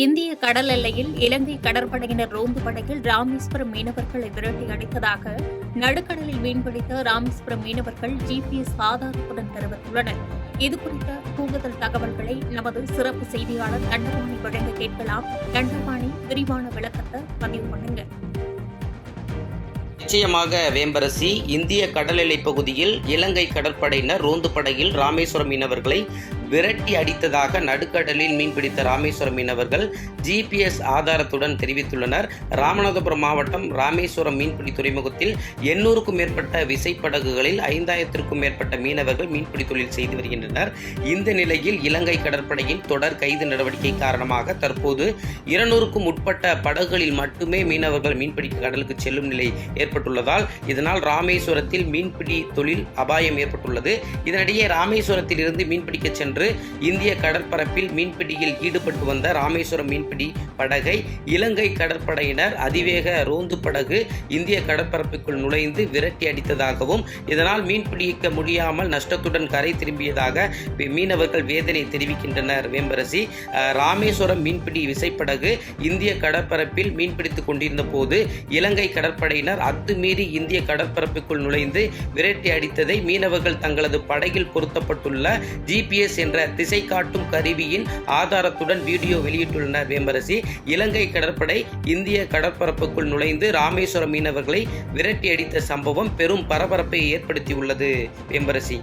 இந்திய கடல் எல்லையில் இலங்கை கடற்படையினர் ரோந்து படகில் ராமேஸ்வரம் மீனவர்களை விரட்டி அடித்ததாக நடுக்கடலில் மீன்பிடித்த ராமேஸ்வரம் மீனவர்கள் ஜிபிஎஸ் ஆதாரத்துடன் தெரிவித்துள்ளனர். இதுகுறித்த கூடுதல் தகவல்களை நமது சிறப்பு செய்தியாளர் தண்டபாணி வழங்க கேட்கலாம். தண்டபாணி, விரிவான விளக்கத்தை பதிவு பண்ணுங்க. நிச்சயமாக வேம்பரசி, இந்திய கடல் எல்லைப் பகுதியில் இலங்கை கடற்படையினர் ரோந்து படகில் ராமேஸ்வரம் மீனவர்களை விரட்டி அடித்ததாக நடுக்கடலில் மீன்பிடித்த ராமேஸ்வரம் மீனவர்கள் ஜிபிஎஸ் ஆதாரத்துடன் தெரிவித்துள்ளனர். ராமநாதபுரம் மாவட்டம் ராமேஸ்வரம் மீன்பிடி துறைமுகத்தில் 800க்கும் மேற்பட்ட விசைப்படகுகளில் 5000த்திற்கும் மேற்பட்ட மீனவர்கள் மீன்பிடி தொழில் செய்து வருகின்றனர். இந்த நிலையில் இலங்கை கடற்படையின் தொடர் கைது நடவடிக்கை காரணமாக தற்போது 200க்கும் உட்பட்ட படகுகளில் மட்டுமே மீனவர்கள் மீன்பிடிக்க கடலுக்கு செல்லும் நிலை ஏற்பட்டுள்ளதால் இதனால் ராமேஸ்வரத்தில் மீன்பிடி தொழில் அபாயம் ஏற்பட்டுள்ளது. இதனிடையே ராமேஸ்வரத்தில் இருந்து மீன்பிடிக்க சென்று இந்திய கடற்பரப்பில் மீன்பிடியில் ஈடுபட்டு வந்த ராமேஸ்வரம் மீன்பிடி படகை இலங்கை கடற்படையினர் அதிவேக ரோந்து படகு இந்திய கடற்பரப்புக்குள் நுழைந்து விரட்டி அடித்ததாகவும் இதனால் மீன்பிடிக்க முடியாமல் நஷ்டத்துடன் கரை திரும்பியதாக மீனவர்கள் வேதனை தெரிவிக்கின்றனர். வேம்பரசி, ராமேஸ்வரம் மீன்பிடி விசைப்படகு இந்திய கடற்பரப்பில் மீன்பிடித்துக் கொண்டிருந்த போது இலங்கை கடற்படையினர் அத்துமீறி இந்திய கடற்பரப்புக்குள் நுழைந்து விரட்டி அடித்ததை மீனவர்கள் தங்களது படகில் பொருத்தப்பட்டுள்ள ஜிபிஎஸ் என்ற திசை காட்டும் கருவியின் ஆதாரத்துடன் வீடியோ வெளியிட்டுள்ளனர். வேம்பரசி, இலங்கை கடற்படை இந்திய கடற்பரப்புக்குள் நுழைந்து ராமேஸ்வரம் மீனவர்களை விரட்டி அடித்த சம்பவம் பெரும் பரபரப்பை ஏற்படுத்தியுள்ளது. வேம்பரசி,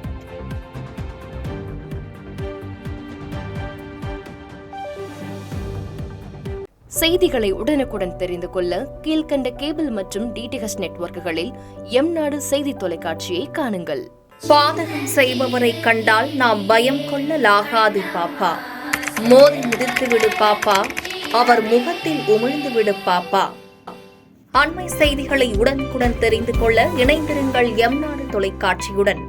செய்திகளை உடனுக்குடன் தெரிந்து கொள்ள கீழ்கண்ட கேபிள் மற்றும் டிடிஎச் நெட்வொர்க்குகளில் எம்நாடு செய்தி தொலைக்காட்சியை காணுங்கள். பாதகம் செய்பவரை கண்டால் நாம் பயம் கொள்ளலாகாது பாப்பா. மோதி மிதித்து விடு பாப்பா, அவர் முகத்தில் உமிழ்ந்து விடு பாப்பா. அண்மை செய்திகளை உடனுக்குடன் தெரிந்து கொள்ள இணைந்திருங்கள் எம்நாடு தொலைக்காட்சியுடன்.